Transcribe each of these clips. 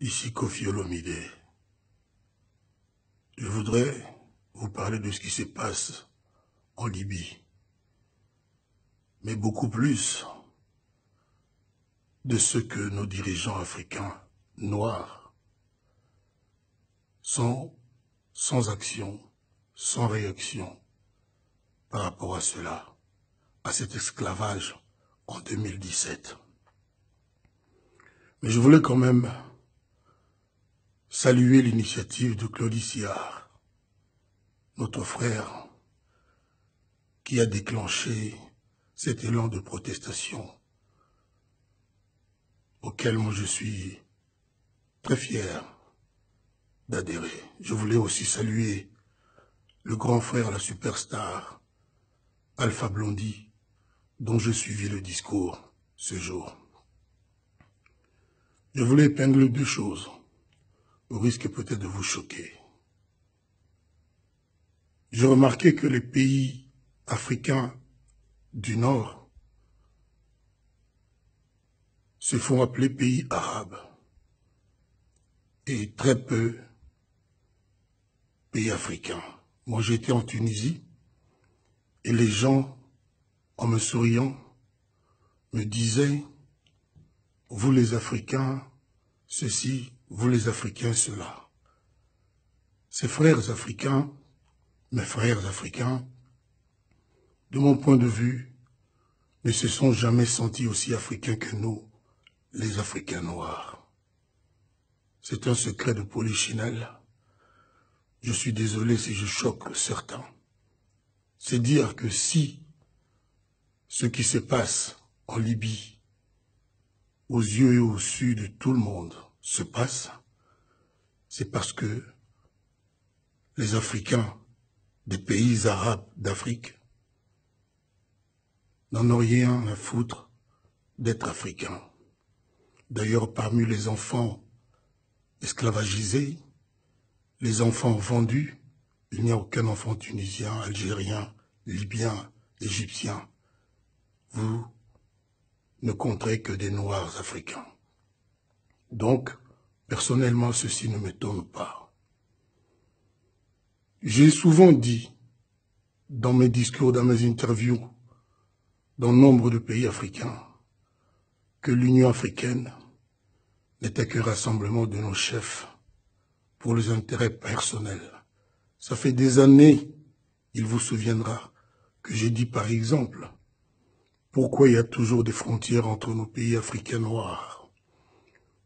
Ici Koffi Olomide. Je voudrais vous parler de ce qui se passe en Libye, mais beaucoup plus de ce que nos dirigeants africains noirs sont sans action, sans réaction par rapport à cela, à cet esclavage en 2017. Mais je voulais quand même saluer l'initiative de Claude Siard, notre frère, qui a déclenché cet élan de protestation auquel moi je suis très fier d'adhérer. Je voulais aussi saluer le grand frère, la superstar, Alpha Blondy, dont je suivis le discours ce jour. Je voulais épingler deux choses, au risque peut-être de vous choquer. J'ai remarqué que les pays africains du Nord se font appeler pays arabes et très peu pays africains. Moi, j'étais en Tunisie et les gens, en me souriant, me disaient « Vous les Africains, ceci, vous les Africains, cela ». Ces frères africains, mes frères africains, de mon point de vue, ne se sont jamais sentis aussi africains que nous, les Africains noirs. C'est un secret de polichinelle. Je suis désolé si je choque certains. C'est dire que si ce qui se passe en Libye, aux yeux et au su de tout le monde, se passe, c'est parce que les Africains des pays arabes d'Afrique n'en ont rien à foutre d'être africains. D'ailleurs, parmi les enfants esclavagisés, les enfants vendus, il n'y a aucun enfant tunisien, algérien, libyen, égyptien. Vous ne compterez que des noirs africains. Donc, personnellement, ceci ne m'étonne pas. J'ai souvent dit, dans mes discours, dans mes interviews, dans nombre de pays africains, que l'Union africaine n'était qu'un rassemblement de nos chefs pour les intérêts personnels. Ça fait des années, il vous souviendra, que j'ai dit par exemple, pourquoi il y a toujours des frontières entre nos pays africains noirs?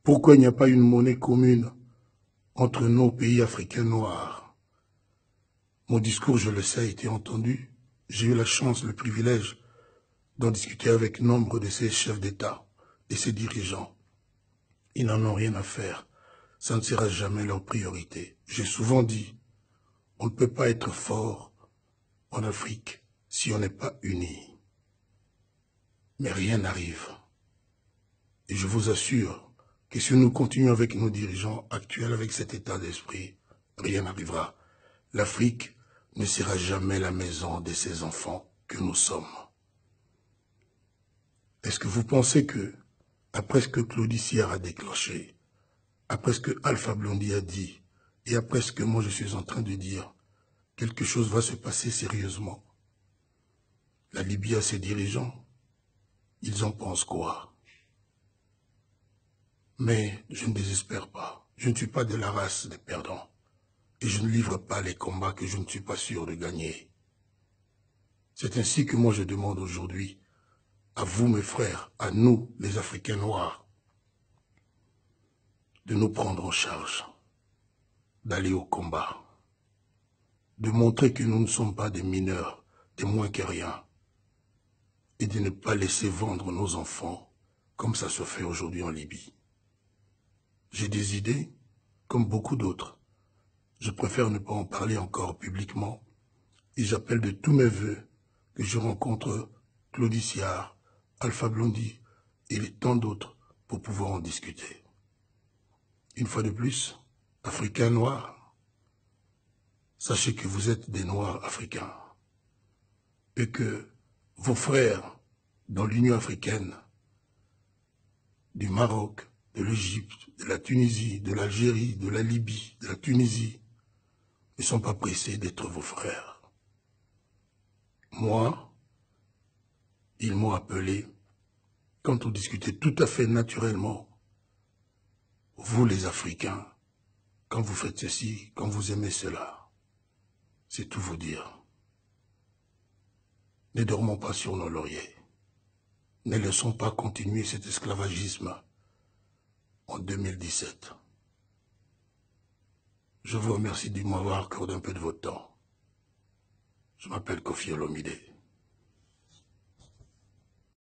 Pourquoi il n'y a pas une monnaie commune entre nos pays africains noirs? Mon discours, je le sais, a été entendu. J'ai eu la chance, le privilège d'en discuter avec nombre de ces chefs d'État et ces dirigeants. Ils n'en ont rien à faire. Ça ne sera jamais leur priorité. J'ai souvent dit, on ne peut pas être fort en Afrique si on n'est pas unis. Mais rien n'arrive. Et je vous assure que si nous continuons avec nos dirigeants actuels, avec cet état d'esprit, rien n'arrivera. L'Afrique ne sera jamais la maison de ces enfants que nous sommes. Est-ce que vous pensez que, après ce que Claude Siard a déclenché, après ce que Alpha Blondy a dit, et après ce que moi je suis en train de dire, quelque chose va se passer sérieusement? La Libye a ses dirigeants, ils en pensent quoi? Mais je ne désespère pas. Je ne suis pas de la race des perdants. Et je ne livre pas les combats que je ne suis pas sûr de gagner. C'est ainsi que moi je demande aujourd'hui, à vous mes frères, à nous les Africains noirs, de nous prendre en charge, d'aller au combat, de montrer que nous ne sommes pas des mineurs, des moins que rien, et de ne pas laisser vendre nos enfants comme ça se fait aujourd'hui en Libye. J'ai des idées, comme beaucoup d'autres. Je préfère ne pas en parler encore publiquement, et j'appelle de tous mes vœux que je rencontre Claude Siard, Alpha Blondy et tant d'autres pour pouvoir en discuter. Une fois de plus, Africains noirs, sachez que vous êtes des Noirs africains et que vos frères dans l'Union africaine, du Maroc, de l'Égypte, de la Tunisie, de l'Algérie, de la Libye, de la Tunisie, ne sont pas pressés d'être vos frères. Moi, ils m'ont appelé, quand on discutait tout à fait naturellement, vous les Africains, quand vous faites ceci, quand vous aimez cela, c'est tout vous dire. Ne dormons pas sur nos lauriers. Ne laissons pas continuer cet esclavagisme en 2017. Je vous remercie de m'avoir accordé un peu de votre temps. Je m'appelle Koffi Olomide.